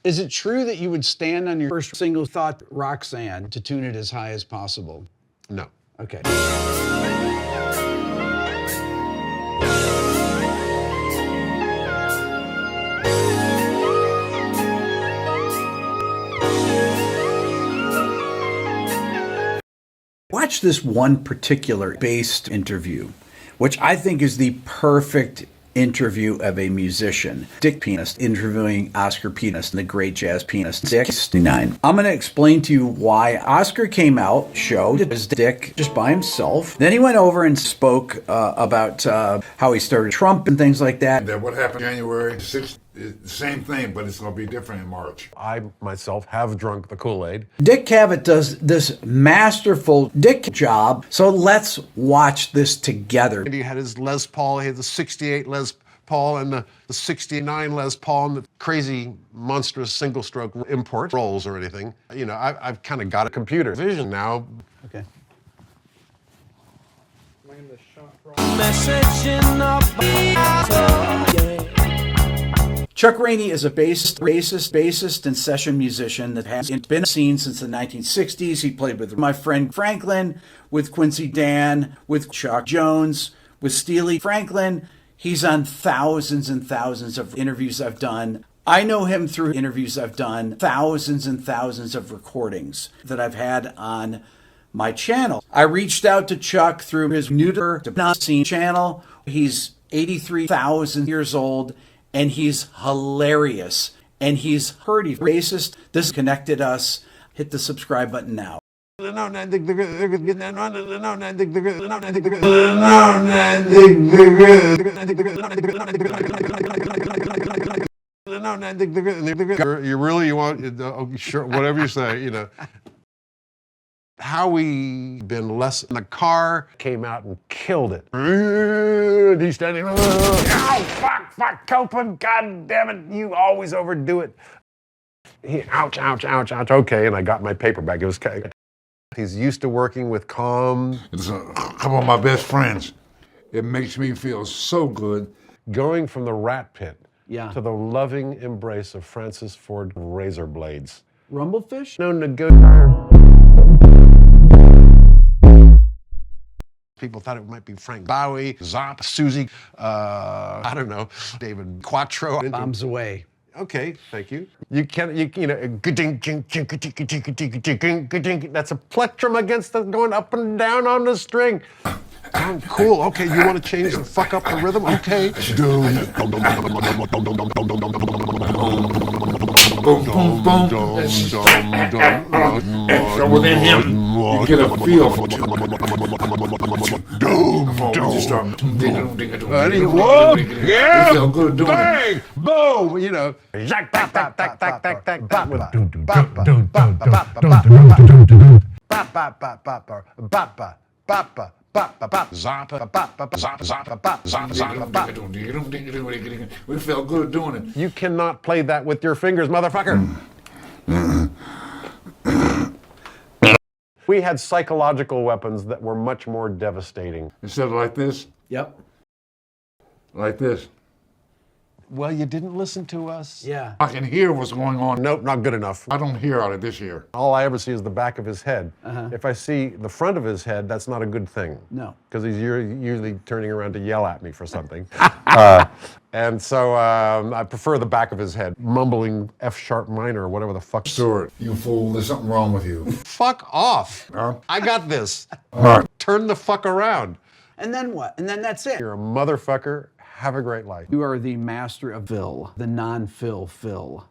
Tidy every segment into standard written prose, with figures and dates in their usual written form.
Is it true that you would stand on your first single thought, Roxanne, to tune it as high as possible? No. Okay. Watch this one particular based interview, which I think is the perfect interview of a musician. Dick Pianist interviewing Oscar Pianist, the great jazz pianist, Dick 69. I'm going to explain to you why Oscar came out, showed his Dick just by himself. Then he went over and spoke about how he started Trump and things like that. That what happened January 6th, the same thing, but it's going to be different in March. I myself have drunk the Kool-Aid. Dick Cavett does this masterful Dick job, so let's watch this together. And he had his Les Paul, he had the 68 Les Paul and the 69 Les Paul and the crazy, monstrous single-stroke import rolls or anything. You know, I've kind of got a computer vision now. Okay. Chuck Rainey is a bassist, and session musician that has been seen since the 1960s. He played with my friend Franklin, with Quincy Dan, with Chuck Jones, with Steely Franklin. He's on thousands and thousands of interviews I've done. I know him through interviews I've done, thousands and thousands of recordings that I've had on my channel. I reached out to Chuck through his Neuter Not Seen channel. He's 83,000 years old, and he's hilarious. And he's racist. This connected us. Hit the subscribe button now. You want, sure, whatever you say, you know. How we been less in the car, came out and killed it. He's standing, oh, fuck, Copeland, god damn it, you always overdo it. Ouch, okay, and I got my paperback, it was he's used to working with calm. It's a couple of my best friends. It makes me feel so good. Going from the rat pit to the loving embrace of Francis Ford razor blades. Rumblefish? No negotiation. People thought it might be Frank Bowie, Zop, Susie, I don't know, David Quattro. Bombs away. Okay, thank you. You know, that's a plectrum against the going up and down on the string. Oh, cool. Okay, you want to change the fuck up the rhythm? Okay. So within him, you get a feel for it. Yeah, you feel good doing bang, it. boom, you know. We feel good doing it. You cannot play that with your fingers, motherfucker. We had psychological weapons that were much more devastating. Instead of like this, Yep. like this. Well, you didn't listen to us. Yeah. I can hear what's going on. Nope, not good enough. I don't hear out of this ear. All I ever see is the back of his head. If I see the front of his head, that's not a good thing. No. Because he's usually turning around to yell at me for something. And so I prefer the back of his head, mumbling F-sharp minor or whatever the fuck. Stuart, you fool, there's something wrong with you. Fuck off. Huh? I got this. All right. Turn the fuck around. And then what? And then that's it. You're a motherfucker. Have a great life. You are the master of fill, the non-fill fill.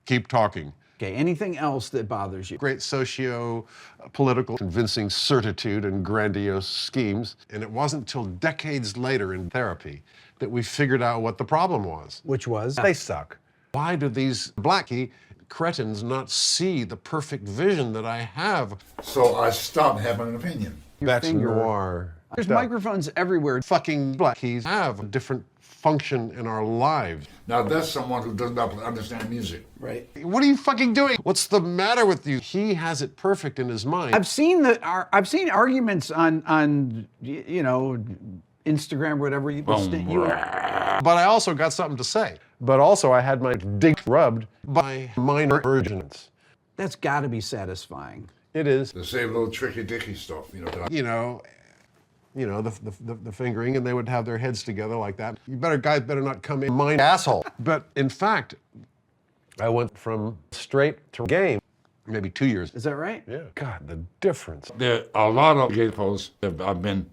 Keep talking. Okay, anything else that bothers you? Great socio-political convincing certitude and grandiose schemes. And it wasn't until decades later in therapy that we figured out what the problem was. Which was? They suck. Why do these blackie cretins not see the perfect vision that I have? So I stopped having an opinion. That's finger. noir. There's microphones everywhere. Fucking blackies have a different function in our lives. Now that's someone who does not understand music. Right. What are you fucking doing? What's the matter with you? He has it perfect in his mind. I've seen arguments on you know, Instagram, whatever you. But I also got something to say. But also I had my dick rubbed by minor virgins. That's got to be satisfying. It is. The same little tricky dicky stuff, The fingering, and they would have their heads together like that. Guys better not come in my asshole. But in fact, I went from straight to game maybe 2 years. Is that right? Yeah. God, the difference. There are a lot of gay folks that I've been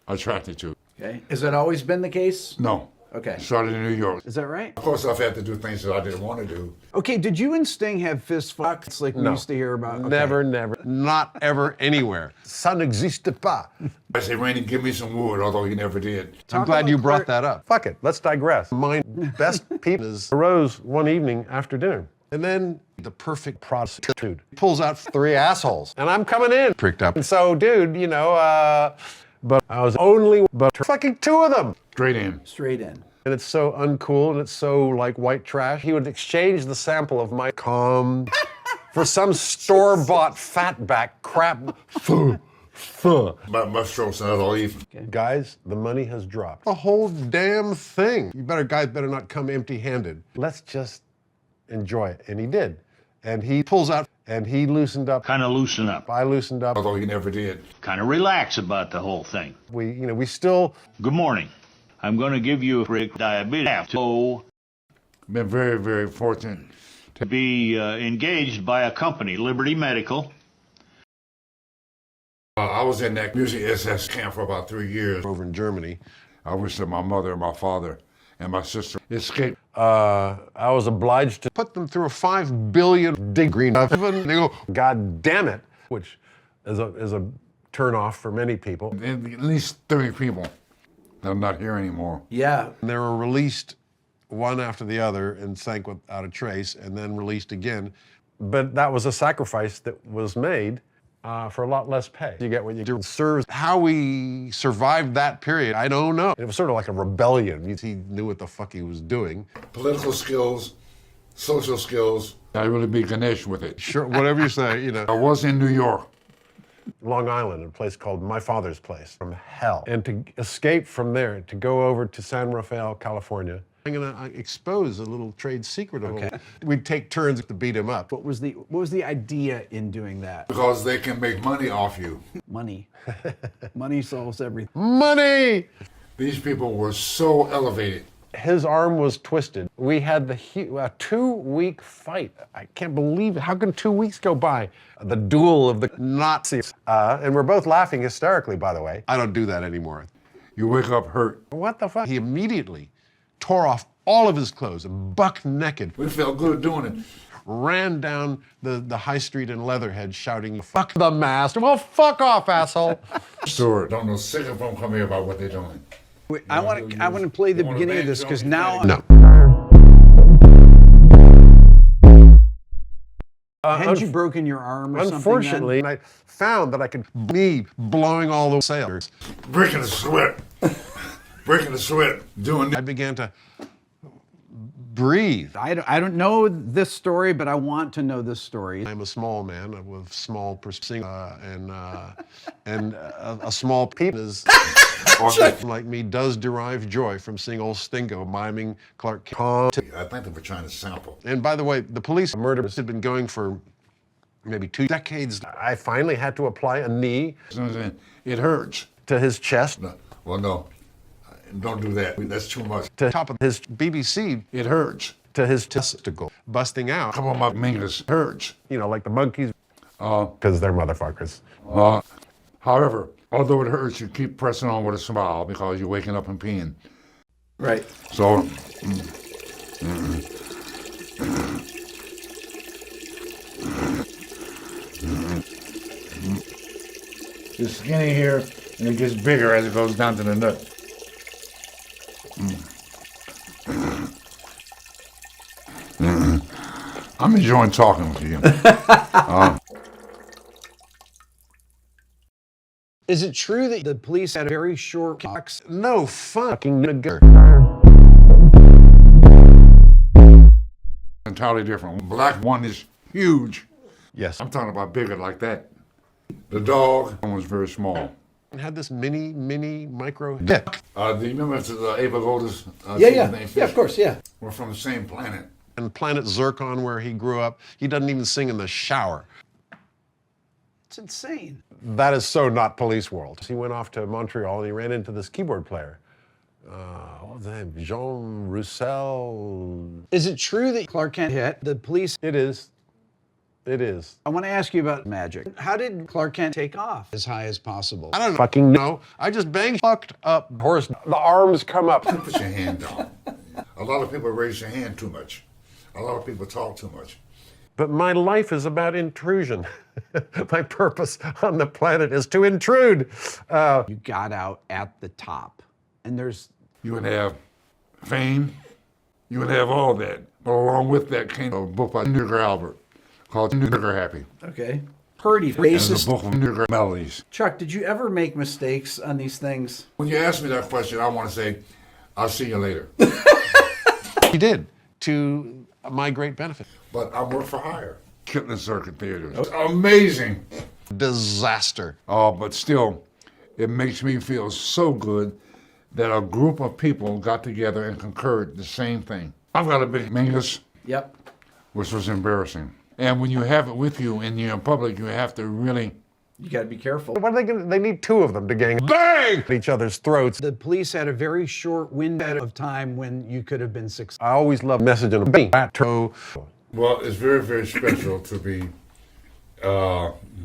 attracted to. Okay. Has that always been the case? No. Okay. Started in New York. Is that right? Of course, I've had to do things that I didn't want to do. Okay, did you and Sting have fist fucks like we used to hear about? Okay. Never, never. Not ever anywhere. Ça n'existe pas. I say, Rainey, give me some wood, although he never did. I'm glad you brought that up. Fuck it, let's digress. My best penis arose one evening after dinner. And then the perfect prostitute pulls out 3 assholes. And I'm coming in. Pricked up. And so, dude, but I was only but fucking 2 of them. Straight in. Straight in. And it's so uncool and it's so like white trash. He would exchange the sample of my cum for some store-bought fatback crap. My strokes are not all even. Okay. Guys, the money has dropped. The whole damn thing. Guys better not come empty-handed. Let's just enjoy it. And he did. And he pulls out and he loosened up. Kind of loosen up. I loosened up. Although he never did. Kind of relax about the whole thing. We still. Good morning. I'm going to give you a break. Diabetes. So, Been very, very fortunate to be engaged by a company, Liberty Medical. I was in that music SS camp for about 3 years. Over in Germany. I wish that my mother and my father and my sister escaped. I was obliged to put them through a 5 billion degree oven. They go, God damn it, which is a turn off for many people. At least 30 people that are not here anymore. Yeah. They were released one after the other and sank without a trace, and then released again. But that was a sacrifice that was made for a lot less pay. You get what you do. Serves. How we survived that period, I don't know. It was sort of like a rebellion. He knew what the fuck he was doing. Political skills, social skills. I really be Ganesh with it. Sure, whatever you say, I was in New York. Long Island, a place called My Father's Place, from hell. And to escape from there, to go over to San Rafael, California. I'm gonna expose a little trade secret of him. We'd take turns to beat him up. What was the idea in doing that? Because they can make money off you. Money. Money solves everything. Money! These people were so elevated. His arm was twisted. We had a 2-week fight. I can't believe it. How can 2 weeks go by? The duel of the Nazis. And we're both laughing hysterically, by the way. I don't do that anymore. You wake up hurt. What the fuck? He immediately tore off all of his clothes, buck naked. We felt good doing it. Ran down the high street in Leatherhead shouting, fuck the mask. Well, fuck off, asshole. Sure, don't know sick of them come here about what they're doing. Wait, I want to play the beginning of this because now. No. Had you broken your arm or something? Unfortunately, I found that I could me blowing all the sailors. Breaking the sweat. Breaking the sweat. Doing I began to breathe. I don't know this story, but I want to know this story. I'm a small man with small perceiving and a small penis like me does derive joy from seeing old Stingo miming Clark Kent. I think they were trying to sample. And by the way, the police murders had been going for maybe 2 decades. I finally had to apply a knee It hurts. to his chest. No. Well, no. Don't do that. That's too much. To top of his BBC. It hurts. To his testicle, busting out. Come on, my fingers. Hurts. Like the monkeys. Because they're motherfuckers. However, although it hurts, you keep pressing on with a smile because you're waking up and peeing. Right. So, it's skinny here, and it gets bigger as it goes down to the nut. I'm enjoying talking with you. Is it true that the police had very short clocks? No fucking nigger. Entirely different. Black one is huge. Yes. I'm talking about bigger like that. The dog was very small. had this mini micro dick. Do you remember the Ava Golders? Yeah, of course, yeah. We're from the same planet. And Planet Zircon, where he grew up, he doesn't even sing in the shower. It's insane. That is so not police world. He went off to Montreal and he ran into this keyboard player. What was his name? Jean Roussel. Is it true that Clark Kent hit the police? It is. It is. I want to ask you about magic. How did Clark Kent take off as high as possible? I don't fucking know. I just banged fucked up horse. The arms come up. Put your hand down. A lot of people raise your hand too much. A lot of people talk too much. But my life is about intrusion. My purpose on the planet is to intrude. You got out at the top, and there's... You would have fame. You would have all that. But along with that came a book by Nigger Albert called Nigger Happy. Okay. Pretty And the racist. book of Nigger Melodies. Chuck, did you ever make mistakes on these things? When you ask me that question, I want to say, I'll see you later. He did, to my great benefit. But I work for hire. Kipling Circuit Theaters. Amazing. Disaster. Oh, but still, it makes me feel so good that a group of people got together and concurred the same thing. I've got a big Mingus, Yep. which was embarrassing. And when you have it with you and you're in public, you have to really... You got to be careful. What are they gonna? They need two of them to gang bang at each other's throats. The police had a very short window of time when you could have been successful. I always love messaging them. Beato. Well, it's very, very special to be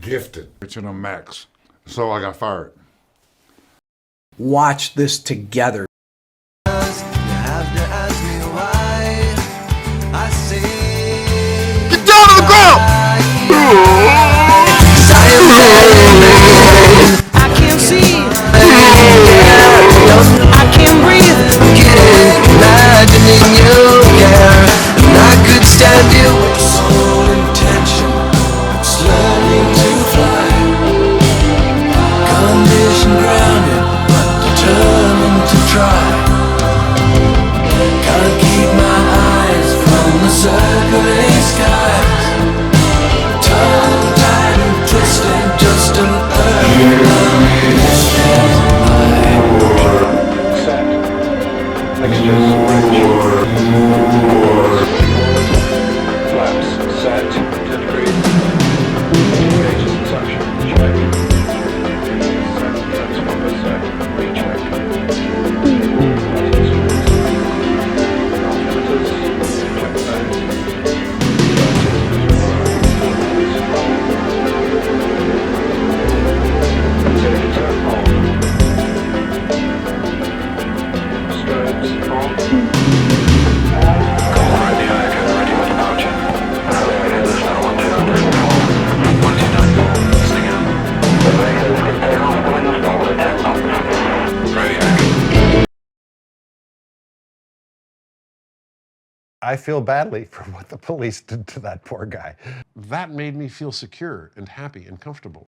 gifted. Richard and Max. So I got fired. Watch this together. Get down on the ground! I can't see. I can't breathe. Imagining you care, and I could stand you with sole intention. It's learning to fly. Condition grounded, but determined to try. Can't keep my eyes from the circling skies. Tongue-tied and twisted, just an Flaps set, 10 degrees. Gauges and suction, check. Set, compass set, recheck. Altimeters, check those. Utility turn on. Strobes on. I feel badly for what the police did to that poor guy. That made me feel secure and happy and comfortable.